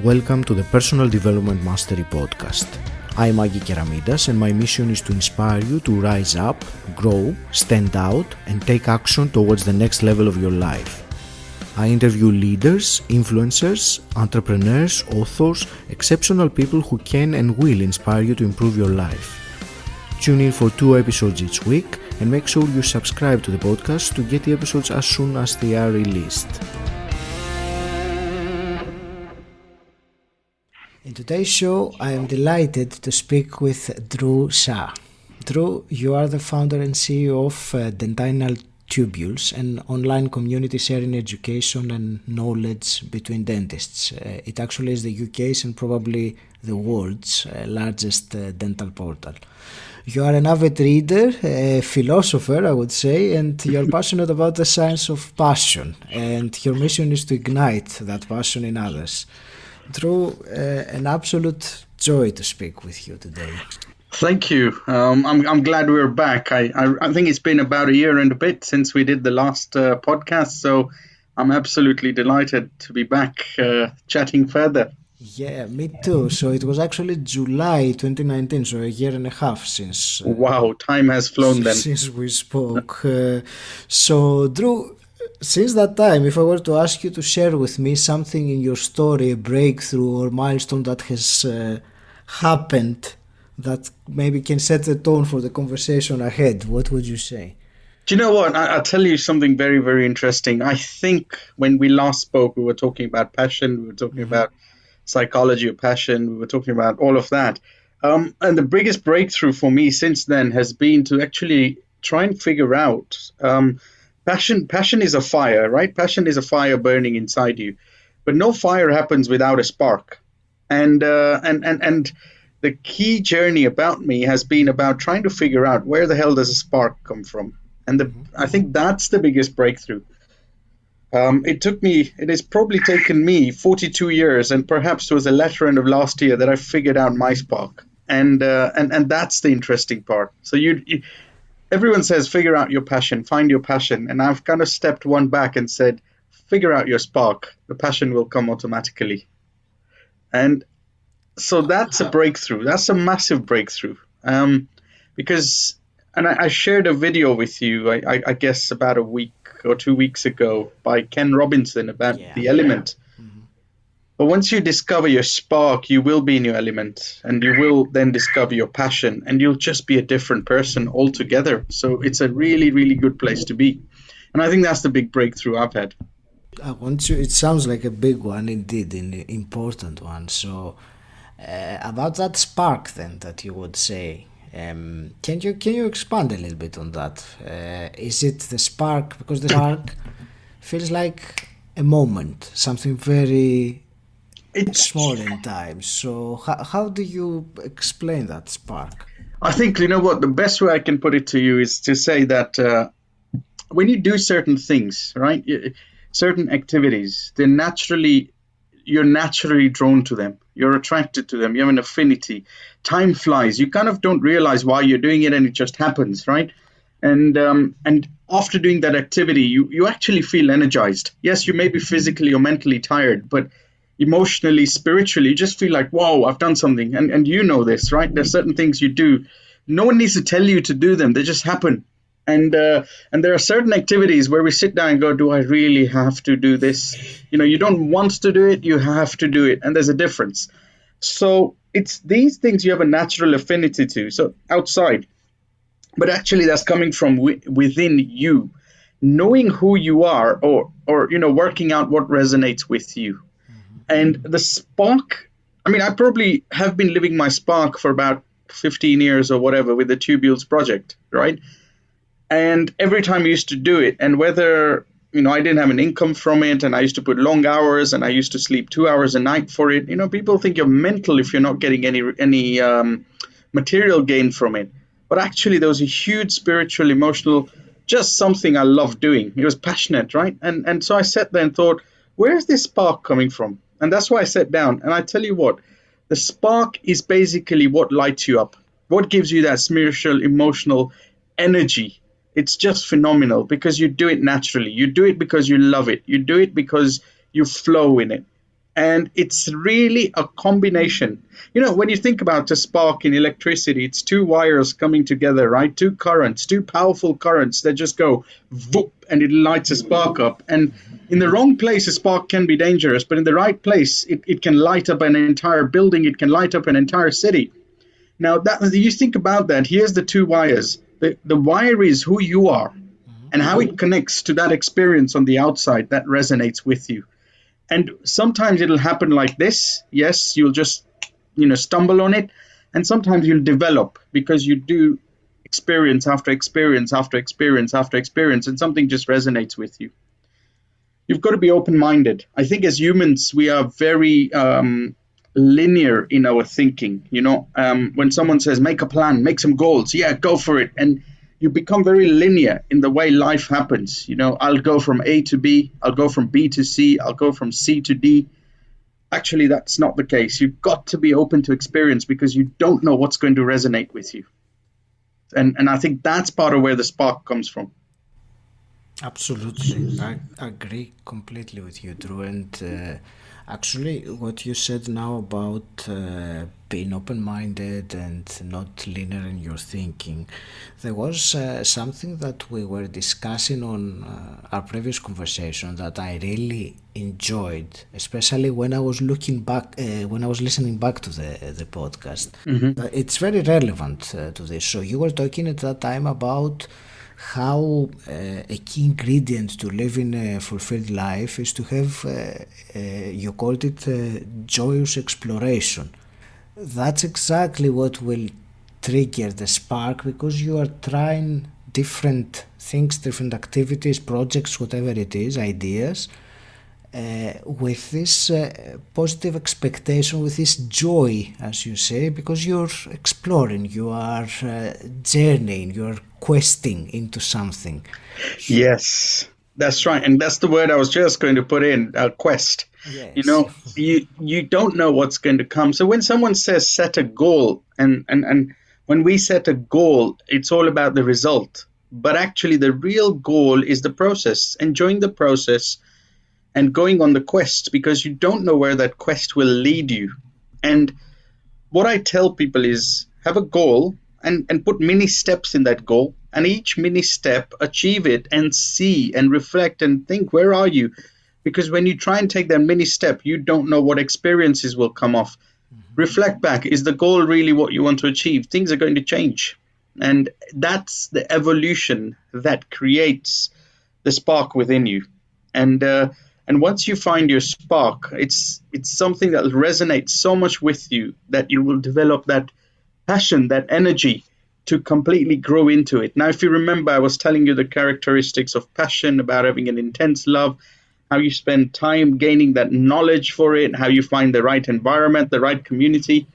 Welcome to the Personal Development Mastery Podcast. I'm 𝗗𝗵𝗵𝗵 and my mission is to inspire you to rise up, grow, stand out and take action towards the next level of your life. I interview leaders, influencers, entrepreneurs, authors, exceptional people who can and will inspire you to improve your life. Tune in for 2 episodes each week and make sure you subscribe to the podcast to get the episodes as soon as they are released. In today's show, I am delighted to speak with Dhru Shah. Dhru, you are the founder and CEO of Dentinal Tubules, an online community sharing education and knowledge between dentists. It actually is the UK's and probably the world's largest dental portal. You are an avid reader, a philosopher, I would say, and you're passionate about the science of passion, and your mission is to ignite that passion in others. Dhru, an absolute joy to speak with you today. Thank you. I'm glad we're back. I think it's been about a year and a bit since we did the last podcast, so I'm absolutely delighted to be back chatting further. Yeah, me too. So it was actually July 2019, so a year and a half since... wow, time has flown then. Since we spoke. So, Dhru, since that time, if I were to ask you to share with me something in your story, a breakthrough or milestone that has happened that maybe can set the tone for the conversation ahead, what would you say? Do you know what? I'll tell you something very, very interesting. I think when we last spoke, we were talking about passion, we were talking about psychology of passion, we were talking about all of that. And the biggest breakthrough for me since then has been to actually try and figure out... Passion is a fire, right? Passion is a fire burning inside you, but no fire happens without a spark. And the key journey about me has been about trying to figure out where the hell does a spark come from. And I think that's the biggest breakthrough. It has probably taken me 42 years, and perhaps it was the latter end of last year that I figured out my spark. And that's the interesting part. So everyone says, figure out your passion, find your passion. And I've kind of stepped one back and said, figure out your spark. The passion will come automatically. And so that's a breakthrough. That's a massive breakthrough. Because I shared a video with you, I guess about a week or 2 weeks ago by Ken Robinson about the element. But once you discover your spark, you will be in your element, and you will then discover your passion, and you'll just be a different person altogether. So it's a really, really good place to be. And I think that's the big breakthrough I've had. It sounds like a big one indeed, an important one. So about that spark then that you would say, can you expand a little bit on that? Is it the spark? Because the spark feels like a moment, something very... It's small in time. So how do you explain that spark? I think, you know what, the best way I can put it to you is to say that when you do certain things, right, certain activities, you're naturally drawn to them. You're attracted to them. You have an affinity. Time flies. You kind of don't realize why you're doing it, and it just happens, right? And after doing that activity, you actually feel energized. Yes, you may be physically or mentally tired, but emotionally, spiritually, you just feel like, wow, I've done something. And you know this, right? There's certain things you do. No one needs to tell you to do them. They just happen. And there are certain activities where we sit down and go, do I really have to do this? You know, you don't want to do it, you have to do it. And there's a difference. So it's these things you have a natural affinity to. So outside. But actually that's coming from within you. Knowing who you are or working out what resonates with you. And the spark, I mean, I probably have been living my spark for about 15 years or whatever with the Tubules project, right? And every time I used to do it, and whether, I didn't have an income from it, and I used to put long hours, and I used to sleep 2 hours a night for it, people think you're mental if you're not getting any material gain from it. But actually, there was a huge spiritual, emotional, just something I loved doing. It was passionate, right? And so I sat there and thought, where's this spark coming from? And that's why I sat down. And I tell you what, the spark is basically what lights you up, what gives you that spiritual, emotional energy. It's just phenomenal because you do it naturally. You do it because you love it. You do it because you flow in it. And it's really a combination. When you think about a spark in electricity, it's two wires coming together, right? Two currents, two powerful currents that just go whoop, and it lights a spark up. And in the wrong place, a spark can be dangerous, but in the right place, it can light up an entire building. It can light up an entire city. Now, that you think about that, here's the two wires. The wire is who you are and how it connects to that experience on the outside that resonates with you. And sometimes it'll happen like this. Yes, you'll just, stumble on it. And sometimes you'll develop because you do experience after experience after experience after experience, and something just resonates with you. You've got to be open-minded. I think as humans, we are very linear in our thinking. When someone says, make a plan, make some goals, yeah, go for it. And you become very linear in the way life happens. I'll go from A to B, I'll go from B to C, I'll go from C to D. Actually, that's not the case. You've got to be open to experience because you don't know what's going to resonate with you. And I think that's part of where the spark comes from. Absolutely. I agree completely with you, Dhru. And actually, what you said now about being open-minded and not linear in your thinking, there was something that we were discussing on our previous conversation that I really enjoyed, especially when I was looking back, when I was listening back to the podcast. Mm-hmm. It's very relevant to this. So you were talking at that time about how a key ingredient to living a fulfilled life is to have, you called it joyous exploration. That's exactly what will trigger the spark, because you are trying different things, different activities, projects, whatever it is, ideas, with this positive expectation, with this joy, as you say, because you're exploring, you are journeying, you're questing into something. Yes, that's right. And that's the word I was just going to put in, quest. Yes. You don't know what's going to come. So when someone says set a goal, and when we set a goal, it's all about the result. But actually the real goal is the process, enjoying the process and going on the quest, because you don't know where that quest will lead you. And what I tell people is have a goal and put mini steps in that goal, and each mini step achieve it and see and reflect and think, where are you? Because when you try and take that mini step, you don't know what experiences will come off. Mm-hmm. Reflect back. Is the goal really what you want to achieve? Things are going to change. And that's the evolution that creates the spark within you. And once you find your spark, it's something that resonates so much with you that you will develop that passion, that energy to completely grow into it. Now, if you remember, I was telling you the characteristics of passion, about having an intense love, how you spend time gaining that knowledge for it, how you find the right environment, the right community.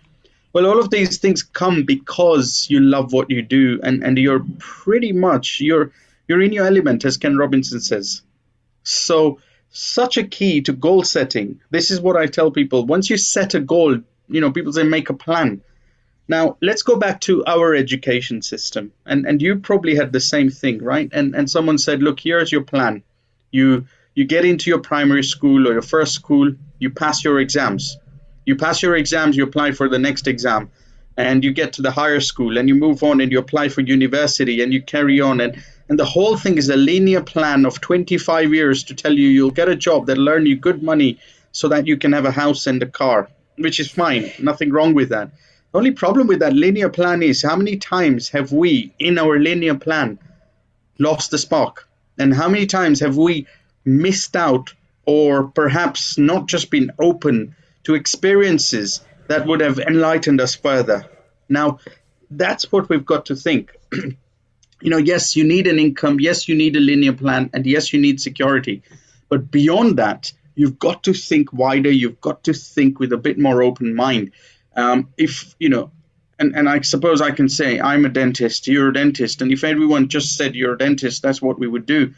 Well, all of these things come because you love what you do, and you're pretty much, you're in your element, as Ken Robinson says. So such a key to goal setting. This is what I tell people. Once you set a goal, people say make a plan. Now, let's go back to our education system. And you probably had the same thing, right? And someone said, look, here's your plan. You get into your primary school or your first school, you pass your exams. You pass your exams, you apply for the next exam. And you get to the higher school and you move on and you apply for university and you carry on. And the whole thing is a linear plan of 25 years to tell you you'll get a job that'll earn you good money so that you can have a house and a car, which is fine. Nothing wrong with that. The only problem with that linear plan is how many times have we, in our linear plan, lost the spark? And how many times have we missed out, or perhaps not just been open to experiences that would have enlightened us further? Now, that's what we've got to think. Yes, you need an income. Yes, you need a linear plan. And yes, you need security. But beyond that, you've got to think wider. You've got to think with a bit more open mind. And I suppose I can say, I'm a dentist, you're a dentist. And if everyone just said you're a dentist, that's what we would do.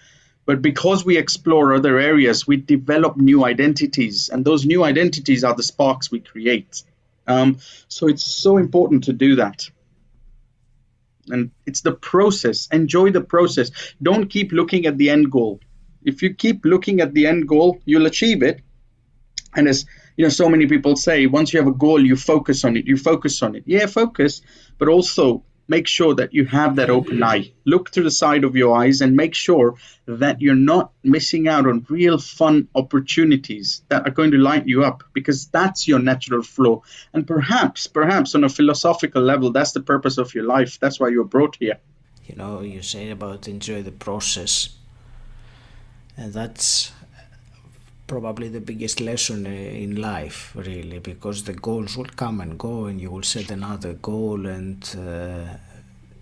But because we explore other areas, we develop new identities. And those new identities are the sparks we create. So it's so important to do that. And it's the process. Enjoy the process. Don't keep looking at the end goal. If you keep looking at the end goal, you'll achieve it. And as So many people say once you have a goal, you focus on it. Yeah, focus, but also make sure that you have that open eye. Look through the side of your eyes and make sure that you're not missing out on real fun opportunities that are going to light you up, because that's your natural flow. And perhaps on a philosophical level, that's the purpose of your life. That's why you're brought here. You say about enjoy the process, and that's probably the biggest lesson in life, really, because the goals will come and go, and you will set another goal, and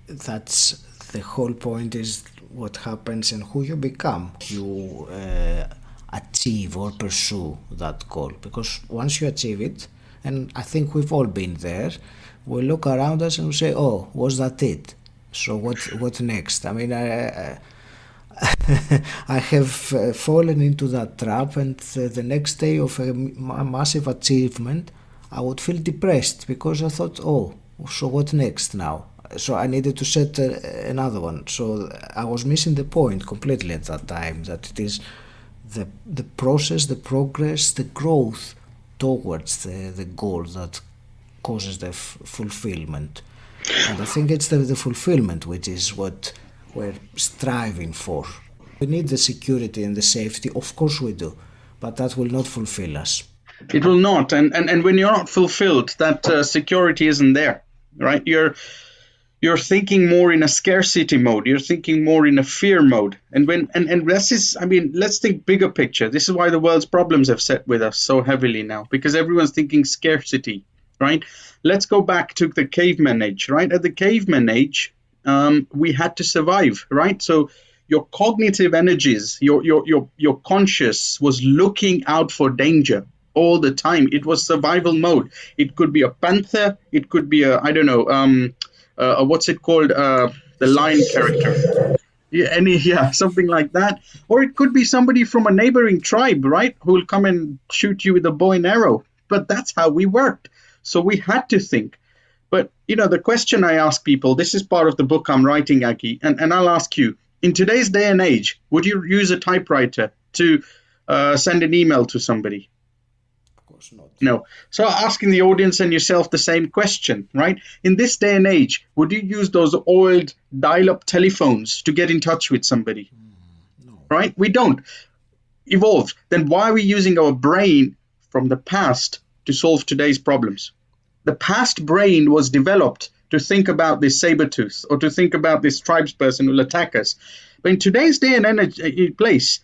that's the whole point, is what happens and who you become. You achieve or pursue that goal, because once you achieve it, and I think we've all been there, we look around us and we say, oh, was that it? So what next? I mean, I have fallen into that trap, and the next day of a massive achievement, I would feel depressed, because I thought, oh, so what next now? So I needed to set another one. So I was missing the point completely at that time, that it is the process, the progress, the growth towards the goal that causes the fulfillment. And I think it's the fulfillment which is what we're striving for. We need the security and the safety, of course we do, but that will not fulfill us. It will not, and when you're not fulfilled, that security isn't there, right? You're thinking more in a scarcity mode. You're thinking more in a fear mode, and this is, I mean, let's think bigger picture. This is why the world's problems have set with us so heavily now, because everyone's thinking scarcity, right? Let's go back to the caveman age, right? At the caveman age, we had to survive, right? So your cognitive energies, your conscious was looking out for danger all the time. It was survival mode. It could be a panther. It could be a, I don't know, what's it called? The lion character. Yeah, something like that. Or it could be somebody from a neighboring tribe, right? Who will come and shoot you with a bow and arrow. But that's how we worked. So we had to think. But, the question I ask people, this is part of the book I'm writing, Aki, and I'll ask you, in today's day and age, would you use a typewriter to send an email to somebody? Of course not. No. So asking the audience and yourself the same question, right? In this day and age, would you use those old dial-up telephones to get in touch with somebody? No. Right? We don't. Evolved. Then why are we using our brain from the past to solve today's problems? The past brain was developed to think about this saber tooth or to think about this tribesperson who will attack us. But in today's day and place,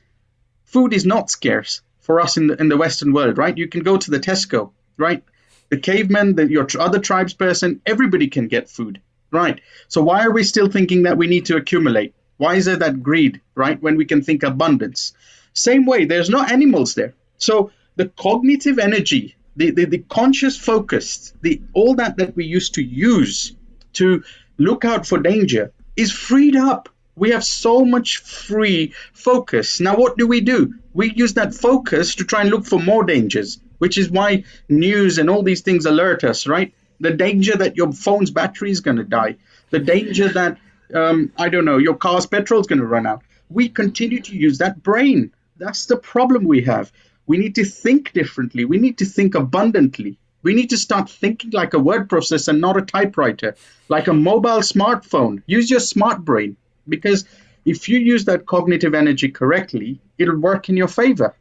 food is not scarce for us in the Western world, right? You can go to the Tesco, right? The caveman, your other tribesperson, everybody can get food, right? So why are we still thinking that we need to accumulate? Why is there that greed, right? When we can think abundance. Same way, there's no animals there. So the cognitive energy, the conscious focus, all that we used to use to look out for danger is freed up. We have so much free focus. Now, what do? We use that focus to try and look for more dangers, which is why news and all these things alert us, right? The danger that your phone's battery is going to die. The danger that, your car's petrol is going to run out. We continue to use that brain. That's the problem we have. We need to think differently. We need to think abundantly. We need to start thinking like a word processor, not a typewriter, like a mobile smartphone. Use your smart brain, because if you use that cognitive energy correctly, it'll work in your favor.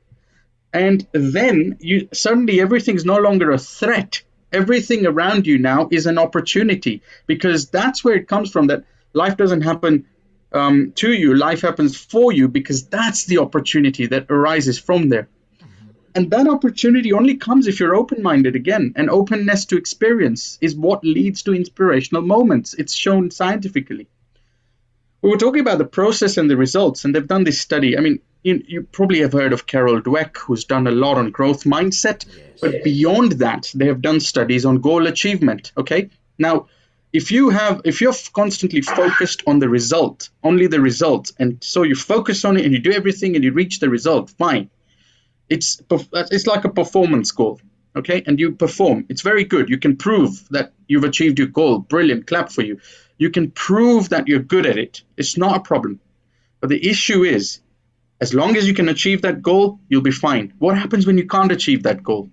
And then suddenly everything's no longer a threat. Everything around you now is an opportunity, because that's where it comes from, that life doesn't happen to you. Life happens for you, because that's the opportunity that arises from there. And that opportunity only comes if you're open-minded again. And openness to experience is what leads to inspirational moments. It's shown scientifically. We were talking about the process and the results, and they've done this study. I mean, you probably have heard of Carol Dweck, who's done a lot on growth mindset. Yes. But beyond that, they have done studies on goal achievement. Okay. Now, if you're constantly focused on the result, only the result, and so you focus on it and you do everything and you reach the result, fine. It's like a performance goal, okay? And you perform. It's very good. You can prove that you've achieved your goal. Brilliant. Clap for you. You can prove that you're good at it. It's not a problem. But the issue is, as long as you can achieve that goal, you'll be fine. What happens when you can't achieve that goal?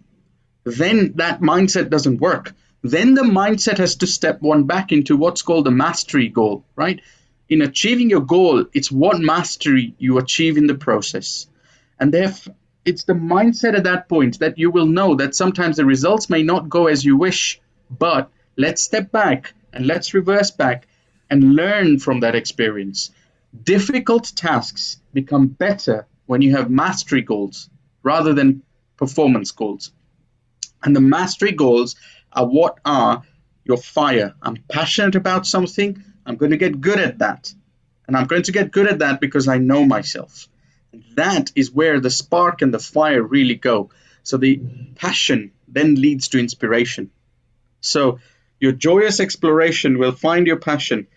then that mindset doesn't work. Then the mindset has to step one back into what's called the mastery goal, right? In achieving your goal, it's what mastery you achieve in the process. And therefore, it's the mindset at that point that you will know that sometimes the results may not go as you wish, but let's step back and let's reverse back and learn from that experience. Difficult tasks become better when you have mastery goals rather than performance goals. And the mastery goals are what are your fire. I'm passionate about something. I'm going to get good at that. And I'm going to get good at that because I know myself. And that is where the spark and the fire really go. So the passion then leads to inspiration. So your joyous exploration will find your passion.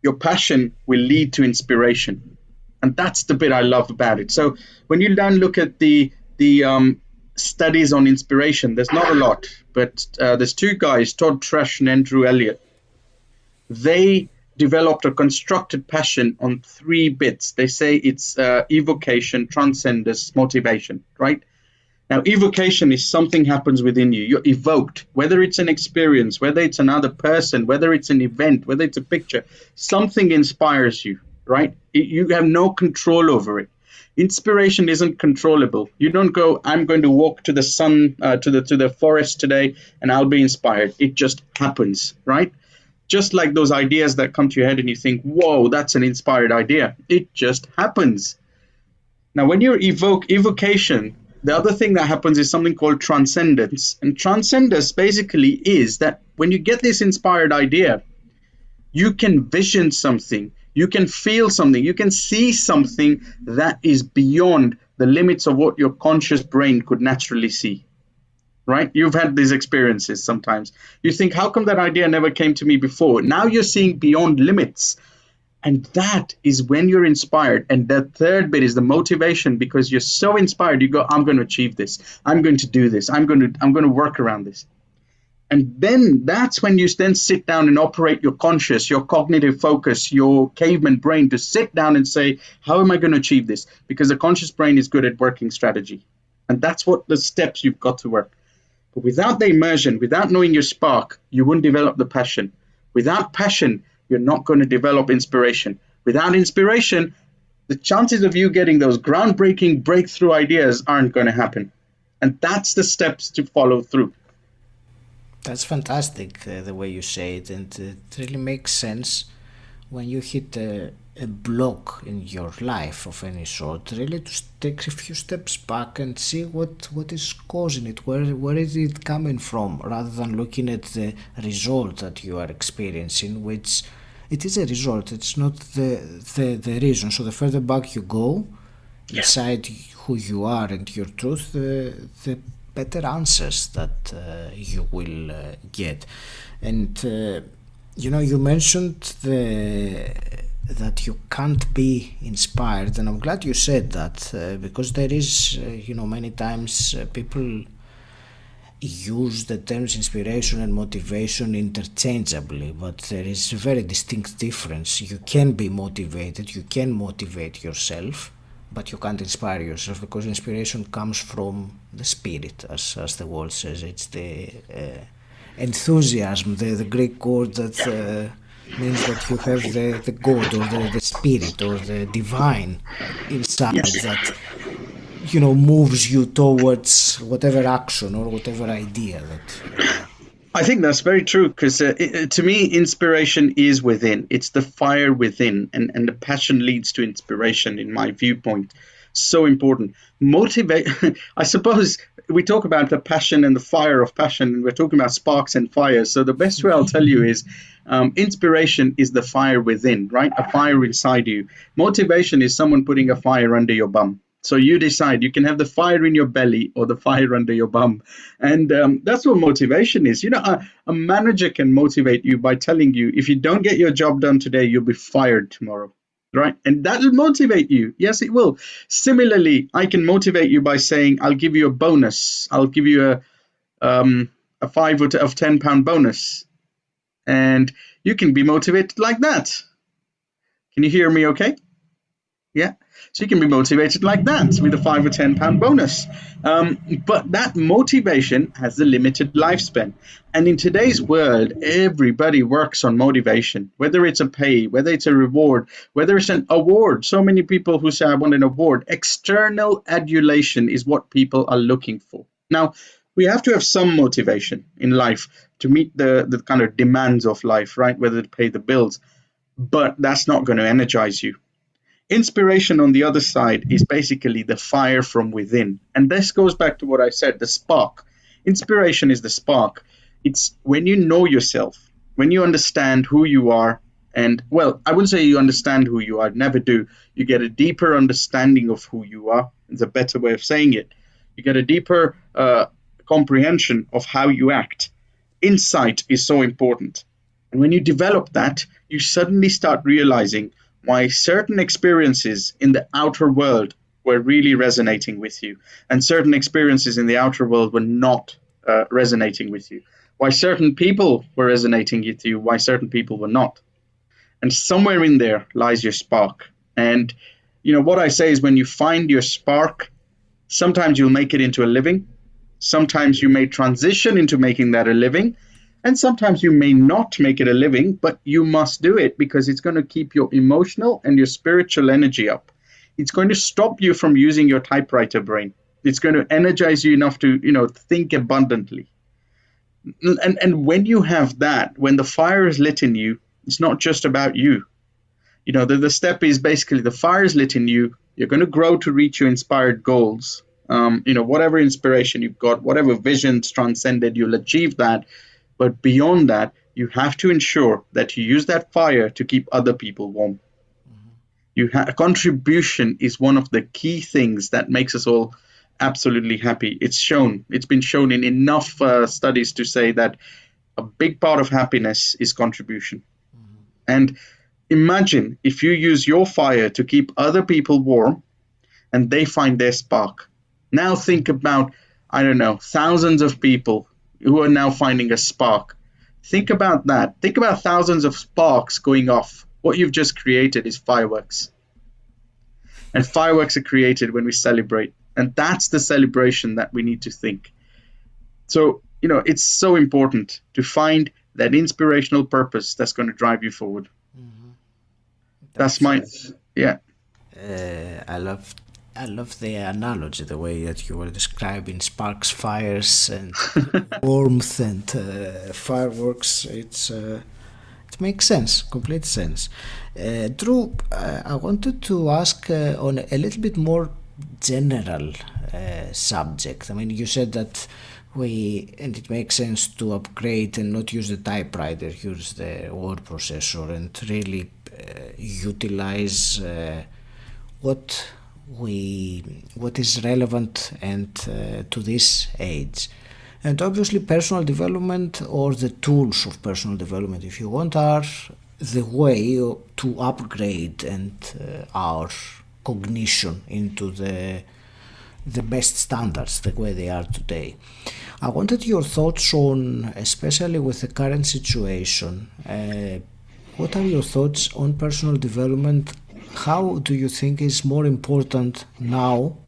Your passion will lead to inspiration. And that's the bit I love about it. So when you then look at the studies on inspiration, there's not a lot, but there's two guys, Todd Trash and Andrew Elliott. They developed a constructed passion on 3 bits. They say it's evocation, transcendence, motivation, right? Now, evocation is something happens within you. You're evoked, whether it's an experience, whether it's another person, whether it's an event, whether it's a picture, something inspires you, right? You have no control over it. Inspiration isn't controllable. You don't go, I'm going to walk to the sun, to the forest today, and I'll be inspired. It just happens, right? Just like those ideas that come to your head and you think, whoa, that's an inspired idea. It just happens. Now, when you evocation, the other thing that happens is something called transcendence. And transcendence basically is that when you get this inspired idea, you can vision something, you can feel something, you can see something that is beyond the limits of what your conscious brain could naturally see. Right? You've had these experiences sometimes. You think, how come that idea never came to me before? Now you're seeing beyond limits. And that is when you're inspired. And the third bit is the motivation, because you're so inspired. You go, I'm going to achieve this. I'm going to do this. I'm going to work around this. And then that's when you then sit down and operate your conscious, your cognitive focus, your caveman brain to sit down and say, how am I going to achieve this? Because the conscious brain is good at working strategy. And that's what the steps you've got to work. But without the immersion, without knowing your spark, you wouldn't develop the passion. Without passion, you're not going to develop inspiration. Without inspiration, the chances of you getting those groundbreaking breakthrough ideas aren't going to happen. And that's the steps to follow through. That's fantastic, the way you say it, and it really makes sense when you hit a block in your life of any sort, really to take a few steps back and see what is causing it, where is it coming from, rather than looking at the result that you are experiencing, which it is a result, it's not the reason. So the further back you go, inside who you are and your truth, the better answers that you will get. And you mentioned that you can't be inspired, and I'm glad you said that, because there is many times people use the terms inspiration and motivation interchangeably, but there is a very distinct difference. You can be motivated, you can motivate yourself, but you can't inspire yourself, because inspiration comes from the spirit, as the word says. It's the enthusiasm, the Greek word that means that you have the God or the spirit or the divine inside that moves you towards whatever action or whatever idea that. I think that's very true, because to me, inspiration is within. It's the fire within, and the passion leads to inspiration, in my viewpoint. So important. Motivate. I suppose we talk about the passion and the fire of passion, and we're talking about sparks and fires. So the best way I'll tell you is inspiration is the fire within, right? A fire inside you. Motivation is someone putting a fire under your bum. So you decide, you can have the fire in your belly or the fire under your bum. And that's what motivation is. A manager can motivate you by telling you, if you don't get your job done today, you'll be fired tomorrow, right? And that'll motivate you. Yes, it will. Similarly, I can motivate you by saying, I'll give you a bonus. I'll give you a 5 or 10 pound bonus. And you can be motivated like that. Can you hear me okay? Yeah. So you can be motivated like that with a £5 or £10 bonus. But that motivation has a limited lifespan. And in today's world, everybody works on motivation, whether it's a pay, whether it's a reward, whether it's an award. So many people who say, I want an award. External adulation is what people are looking for. Now, we have to have some motivation in life to meet the kind of demands of life, right? Whether to pay the bills. But that's not going to energize you. Inspiration, on the other side, is basically the fire from within. And this goes back to what I said, the spark. Inspiration is the spark. It's when you know yourself, when you understand who you are. And, well, I wouldn't say you understand who you are, never do. You get a deeper understanding of who you are. It's a better way of saying it. You get a deeper comprehension of how you act. Insight is so important. And when you develop that, you suddenly start realizing why certain experiences in the outer world were really resonating with you, and certain experiences in the outer world were not resonating with you. Why certain people were resonating with you, why certain people were not. And somewhere in there lies your spark. And, you know, what I say is when you find your spark, sometimes you'll make it into a living. Sometimes you may transition into making that a living. And sometimes you may not make it a living, but you must do it because it's going to keep your emotional and your spiritual energy up. It's going to stop you from using your typewriter brain. It's going to energize you enough to, think abundantly. And when you have that, when the fire is lit in you, it's not just about you. The step is basically the fire is lit in you. You're going to grow to reach your inspired goals. Whatever inspiration you've got, whatever visions transcended, you'll achieve that. But beyond that, you have to ensure that you use that fire to keep other people warm. Contribution is one of the key things that makes us all absolutely happy. It's been shown in enough studies to say that a big part of happiness is contribution. And imagine if you use your fire to keep other people warm and they find their spark. Now think about, thousands of people who are now finding a spark. Think about that. Think about thousands of sparks going off. What you've just created is fireworks. And fireworks are created when we celebrate. And that's the celebration that we need to think. So, it's so important to find that inspirational purpose that's going to drive you forward. That's yeah. I love the analogy, the way that you were describing sparks, fires, and warmth and fireworks. It makes sense, complete sense. Dhru, I wanted to ask on a little bit more general subject. I mean, you said that and it makes sense to upgrade and not use the typewriter, use the word processor, and really utilize what is relevant and to this age. And obviously personal development, or the tools of personal development if you want, are the way to upgrade and our cognition into the best standards, the way they are today. I wanted your thoughts on, especially with the current situation, what are your thoughts on personal development? How do you think is more important now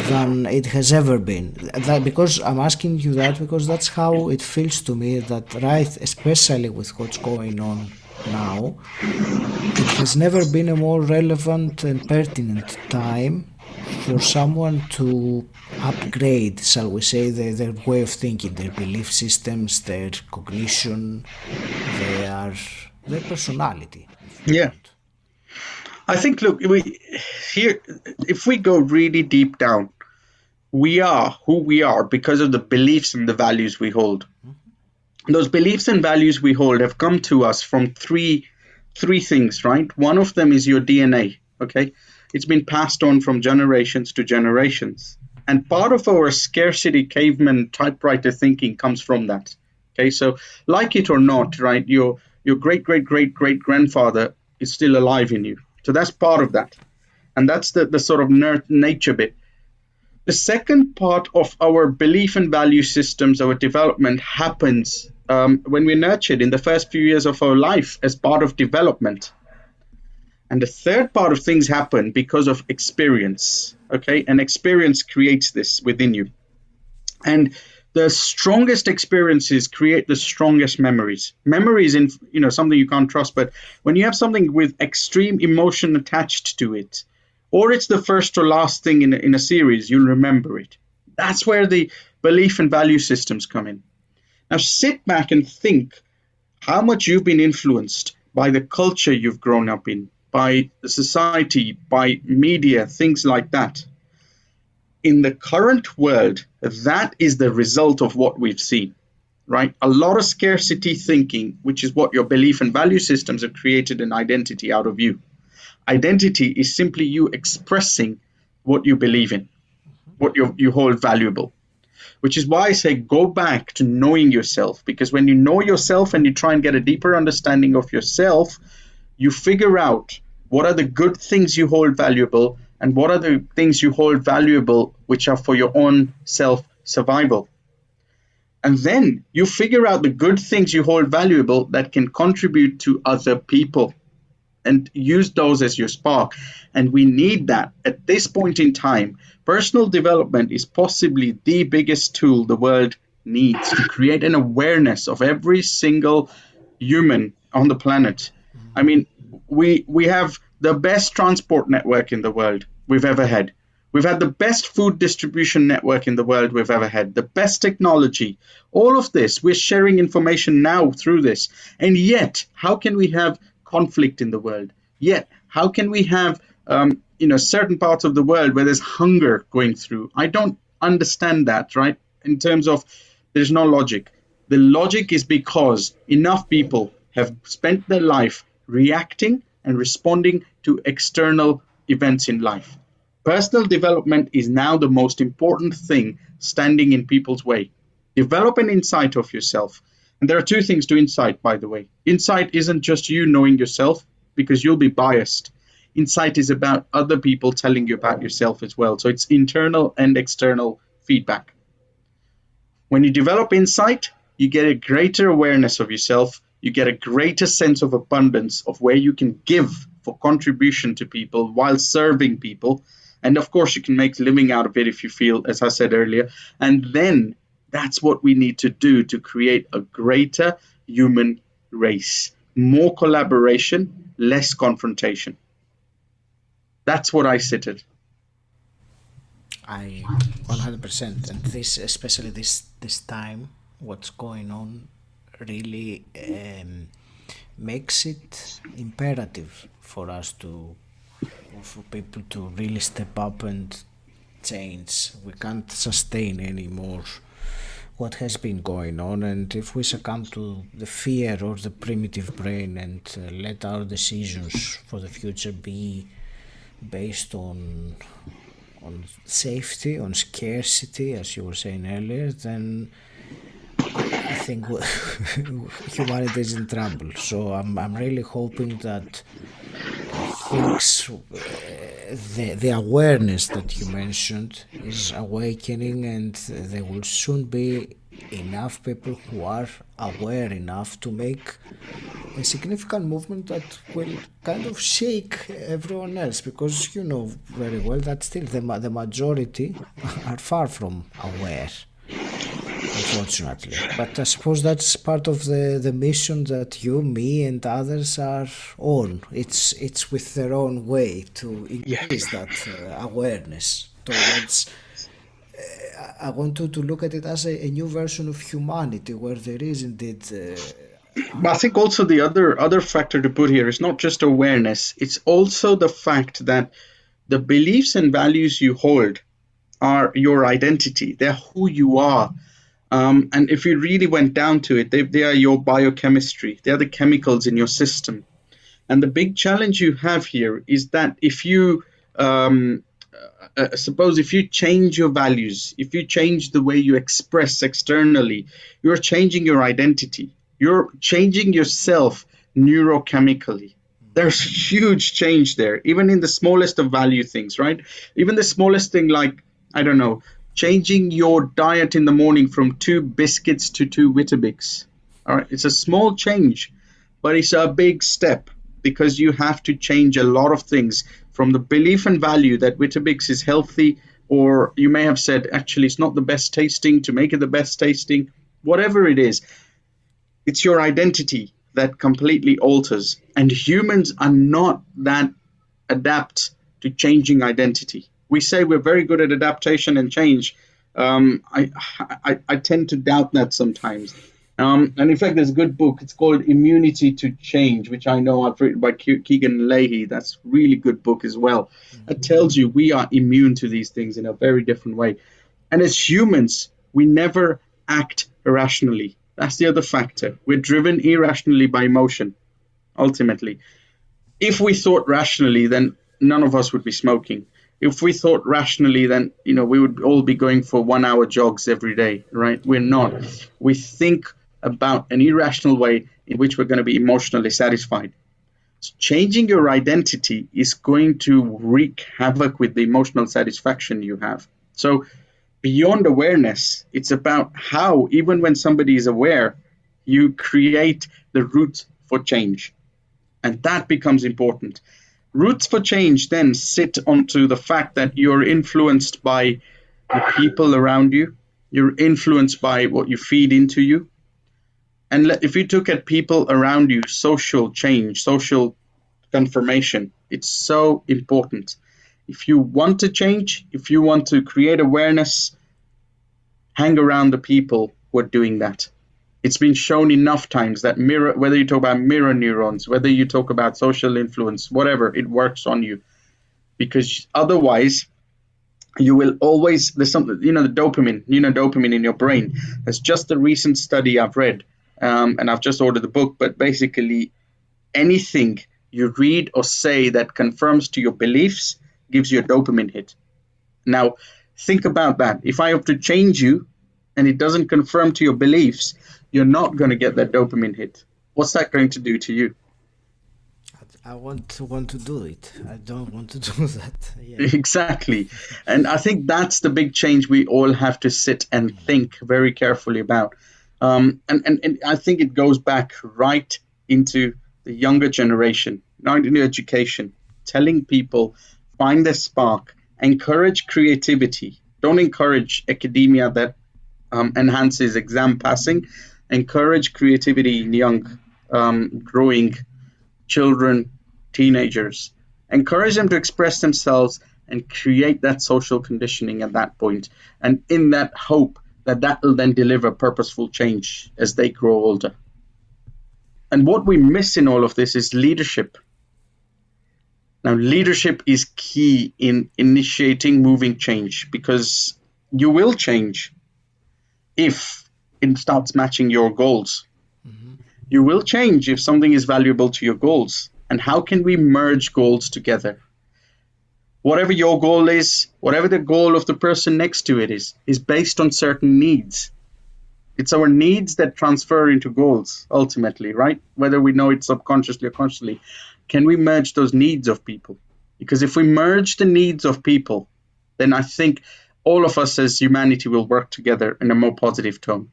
than it has ever been? Because I'm asking you that because that's how it feels to me, that especially with what's going on now, it has never been a more relevant and pertinent time for someone to upgrade, shall we say, their way of thinking, their belief systems, their cognition, their personality. Yeah. I think, look, if we go really deep down, we are who we are because of the beliefs and the values we hold. Those beliefs and values we hold have come to us from three things, right? One of them is your DNA, okay? It's been passed on from generations to generations. And part of our scarcity caveman typewriter thinking comes from that, okay? So like it or not, right, your great-great-great-great-grandfather is still alive in you. So that's part of that. And that's the sort of nature bit. The second part of our belief and value systems, our development, happens when we're nurtured in the first few years of our life as part of development. And the third part of things happen because of experience, okay? And experience creates this within you. And the strongest experiences create the strongest memories. Memories in, something you can't trust, but when you have something with extreme emotion attached to it, or it's the first or last thing in a series, you'll remember it. That's where the belief and value systems come in. Now sit back and think how much you've been influenced by the culture you've grown up in, by the society, by media, things like that. In the current world, that is the result of what we've seen, right? A lot of scarcity thinking, which is what your belief and value systems have created an identity out of you. Identity is simply you expressing what you believe in, what you hold valuable, which is why I say go back to knowing yourself, because when you know yourself and you try and get a deeper understanding of yourself, you figure out what are the good things you hold valuable and what are the things you hold valuable which are for your own self-survival. And then you figure out the good things you hold valuable that can contribute to other people and use those as your spark. And we need that at this point in time. Personal development is possibly the biggest tool the world needs to create an awareness of every single human on the planet. I mean, we have the best transport network in the world we've ever had. We've had the best food distribution network in the world we've ever had, the best technology, all of this. We're sharing information now through this. And yet, how can we have conflict in the world? Yet, how can we have certain parts of the world where there's hunger going through? I don't understand that, right? In terms of there's no logic. The logic is because enough people have spent their life reacting and responding to external events in life. Personal development is now the most important thing standing in people's way. Develop an insight of yourself. And there are two things to insight, by the way. Insight isn't just you knowing yourself, because you'll be biased. Insight is about other people telling you about yourself as well. So it's internal and external feedback. When you develop insight, you get a greater awareness of yourself. You get a greater sense of abundance of where you can give for contribution to people while serving people. And of course, you can make a living out of it if you feel, as I said earlier. And then that's what we need to do to create a greater human race. More collaboration, less confrontation. That's what I sit at. I 100%. And this, especially this time, what's going on really makes it imperative for us for people to really step up and change. We can't sustain anymore what has been going on, and if we succumb to the fear or the primitive brain and let our decisions for the future be based on safety, on scarcity, as you were saying earlier, then I think humanity is in trouble. So I'm really hoping that things, the awareness that you mentioned is awakening, and there will soon be enough people who are aware enough to make a significant movement that will kind of shake everyone else, because you know very well that still the majority are far from aware, unfortunately. But I suppose that's part of the mission that you, me, and others are on. It's with their own way to increase that awareness towards. I want to look at it as a new version of humanity, where there is indeed. I think also the other factor to put here is not just awareness. It's also the fact that the beliefs and values you hold are your identity. They're who you are. And if you really went down to it, they are your biochemistry. They are the chemicals in your system. And the big challenge you have here is that if you, suppose if you change your values, if you change the way you express externally, you're changing your identity. You're changing yourself neurochemically. There's huge change there, even in the smallest of value things, right? Even the smallest thing like, I don't know, changing your diet in the morning from 2 biscuits to 2 Weetabix. All right, it's a small change, but it's a big step because you have to change a lot of things from the belief and value that Weetabix is healthy, or you may have said, actually, it's not the best tasting, to make it the best tasting, whatever it is. It's your identity that completely alters. And humans are not that adept to changing identity. We say we're very good at adaptation and change. I tend to doubt that sometimes. And in fact, there's a good book. It's called Immunity to Change, which I know I've written by 𝗂𝗽𝗓. That's a really good book as well. It tells you we are immune to these things in a very different way. And as humans, we never act irrationally. That's the other factor. We're driven irrationally by emotion, ultimately. If we thought rationally, then none of us would be smoking. If we thought rationally, then we would all be going for 1 hour jogs every day, right? We're not. We think about an irrational way in which we're going to be emotionally satisfied. So changing your identity is going to wreak havoc with the emotional satisfaction you have. So beyond awareness, it's about how, even when somebody is aware, you create the route for change. And that becomes important. Roots for change then sit onto the fact that you're influenced by the people around you. You're influenced by what you feed into you. And if you look at people around you, social change, social confirmation, it's so important. If you want to change, if you want to create awareness, hang around the people who are doing that. It's been shown enough times that whether you talk about mirror neurons, whether you talk about social influence, whatever, it works on you. Because otherwise, you will always, there's something, the dopamine in your brain. There's just a recent study I've read, and I've just ordered the book, but basically anything you read or say that confirms to your beliefs gives you a dopamine hit. Now, think about that. If I have to change you and it doesn't confirm to your beliefs, you're not going to get that dopamine hit. What's that going to do to you? I want to do it. I don't want to do that. Yeah. Exactly. And I think that's the big change we all have to sit and think very carefully about. And I think it goes back right into the younger generation, not in education, telling people, find their spark, encourage creativity. Don't encourage academia that enhances exam passing. Encourage creativity in young, growing children, teenagers. Encourage them to express themselves and create that social conditioning at that point. And in that hope that will then deliver purposeful change as they grow older. And what we miss in all of this is leadership. Now, leadership is key in initiating moving change, because you will change if it starts matching your goals. Mm-hmm. You will change if something is valuable to your goals. And how can we merge goals together? Whatever your goal is, whatever the goal of the person next to it is based on certain needs. It's our needs that transfer into goals, ultimately, right? Whether we know it subconsciously or consciously. Can we merge those needs of people? Because if we merge the needs of people, then I think all of us as humanity will work together in a more positive tone.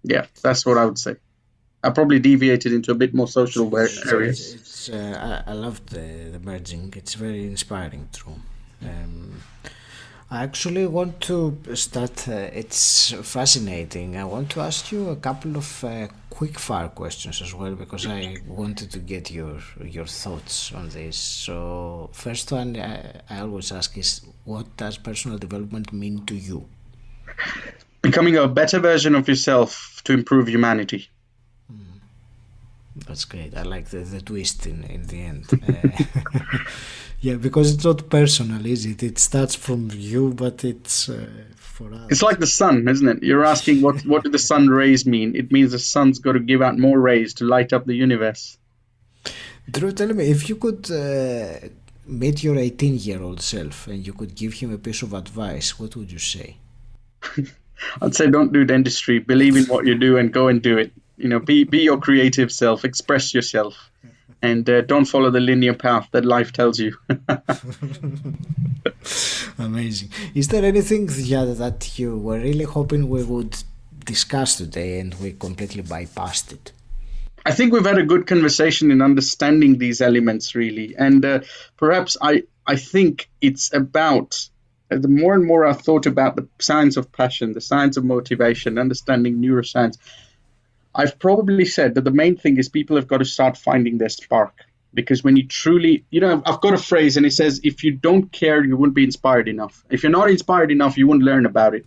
Yeah, that's what I would say. I probably deviated into a bit more social areas. I love the merging. It's very inspiring, Dhru. I actually want to start, it's fascinating. I want to ask you a couple of quick fire questions as well, because I wanted to get your thoughts on this. So first one I always ask is, what does personal development mean to you? Becoming a better version of yourself to improve humanity. That's great. I like the twist in the end. Yeah, because it's not personal, is it? It starts from you, but it's for us. It's like the sun, isn't it? You're asking what do the sun rays mean? It means the sun's got to give out more rays to light up the universe. Dhru, tell me, if you could meet your 18-year-old self and you could give him a piece of advice, what would you say? I'd say don't do dentistry. Believe in what you do and go and do it. Be your creative self, express yourself, and don't follow the linear path that life tells you. Amazing. Is there anything that you were really hoping we would discuss today and we completely bypassed it? I think we've had a good conversation in understanding these elements, really. And perhaps I think it's about, the more and more I've thought about the science of passion, the science of motivation, understanding neuroscience, I've probably said that the main thing is people have got to start finding their spark. Because when you truly, I've got a phrase and it says, if you don't care, you wouldn't be inspired enough. If you're not inspired enough, you wouldn't learn about it.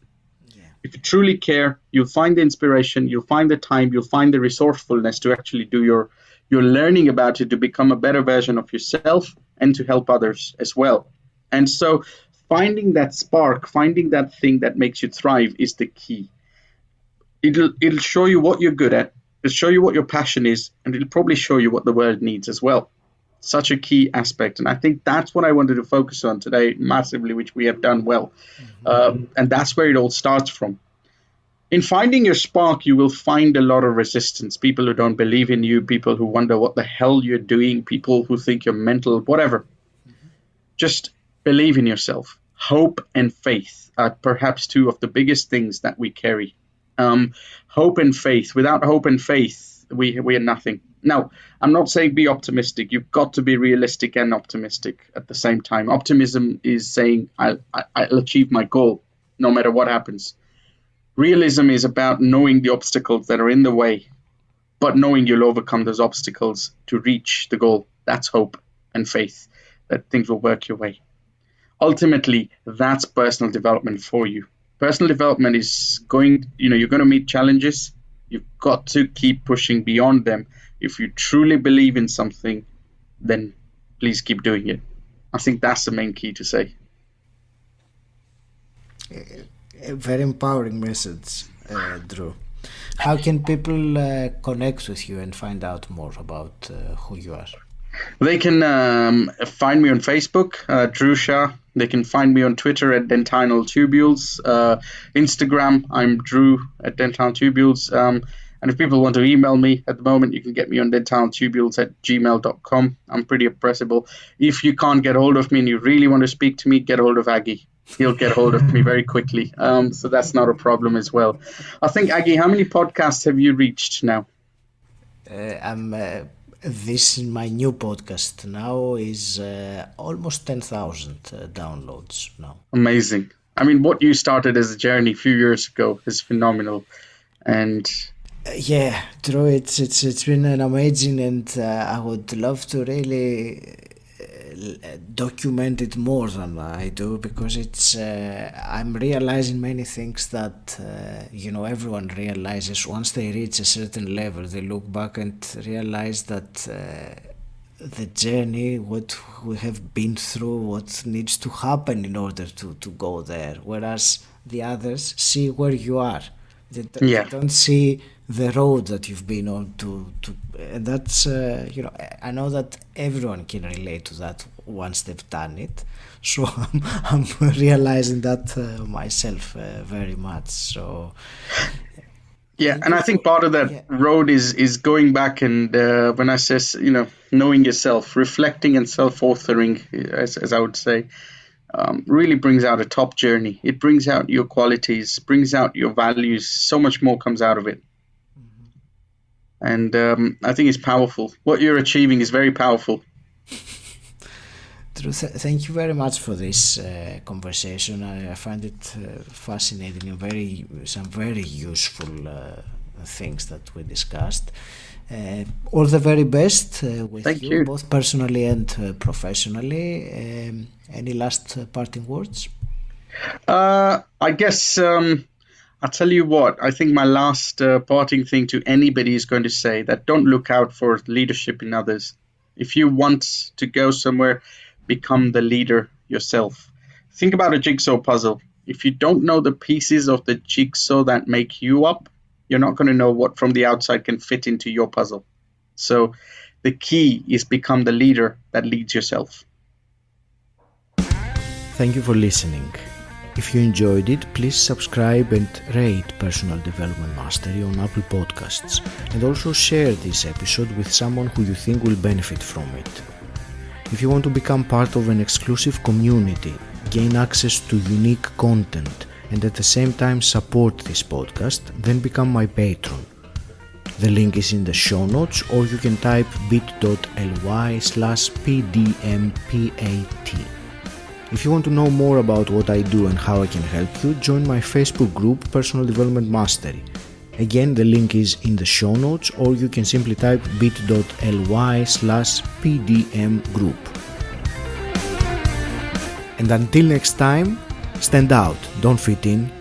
If you truly care, you'll find the inspiration, you'll find the time, you'll find the resourcefulness to actually do your learning about it, to become a better version of yourself and to help others as well. And so finding that spark, finding that thing that makes you thrive is the key. It'll show you what you're good at, it'll show you what your passion is, and it'll probably show you what the world needs as well. Such a key aspect. And I think that's what I wanted to focus on today massively, which we have done well. And that's where it all starts from. In finding your spark, you will find a lot of resistance. People who don't believe in you, people who wonder what the hell you're doing, people who think you're mental, whatever. Just believe in yourself. Hope and faith are perhaps two of the biggest things that we carry. Hope and faith. Without hope and faith, we are nothing. Now, I'm not saying be optimistic. You've got to be realistic and optimistic at the same time. Optimism is saying I'll achieve my goal no matter what happens. Realism is about knowing the obstacles that are in the way, but knowing you'll overcome those obstacles to reach the goal. That's hope and faith, that things will work your way. Ultimately, that's personal development for you. Personal development is you're going to meet challenges. You've got to keep pushing beyond them. If you truly believe in something, then please keep doing it. I think that's the main key to say. A very empowering message, Dhru. How can people connect with you and find out more about who you are? They can find me on Facebook, Dhru Shah. They can find me on Twitter at Dentinal Tubules. Instagram, I'm Dhru at Dentinal Tubules. And if people want to email me at the moment, you can get me on dentinaltubules@gmail.com. I'm pretty approachable. If you can't get hold of me and you really want to speak to me, get hold of Agi. He'll get hold of me very quickly. So that's not a problem as well. I think, Agi, how many podcasts have you reached now? This is my new podcast now is almost 10,000 downloads now. Amazing. I mean, what you started as a journey a few years ago is phenomenal. And yeah, Dhru, it's been an amazing, and I would love to really document it more than I do, because it's I'm realizing many things that everyone realizes once they reach a certain level. They look back and realize that the journey, what we have been through, what needs to happen in order to go there, whereas the others see where you are. They don't see the road that you've been on and that's I know that everyone can relate to that once they've done it, so I'm realizing that myself very much. So and I think part of that road is going back and when I say knowing yourself, reflecting and self-authoring, as I would say, really brings out a top journey. It brings out your qualities, brings out your values. So much more comes out of it. And I think it's powerful. What you're achieving is very powerful. Thank you very much for this conversation. I find it fascinating and some very useful things that we discussed. All the very best with you, both personally and professionally. Any last parting words? I guess I'll tell you what, I think my last parting thing to anybody is going to say that don't look out for leadership in others. If you want to go somewhere, become the leader yourself. Think about a jigsaw puzzle. If you don't know the pieces of the jigsaw that make you up, you're not going to know what from the outside can fit into your puzzle. So the key is become the leader that leads yourself. Thank you for listening. If you enjoyed it, please subscribe and rate Personal Development Mastery on Apple Podcasts, and also share this episode with someone who you think will benefit from it. If you want to become part of an exclusive community, gain access to unique content, and at the same time support this podcast, then become my patron. The link is in the show notes, or you can type bit.ly/pdmpat. If you want to know more about what I do and how I can help you, join my Facebook group Personal Development Mastery. Again, the link is in the show notes, or you can simply type bit.ly/pdmgroup. And until next time, stand out, don't fit in,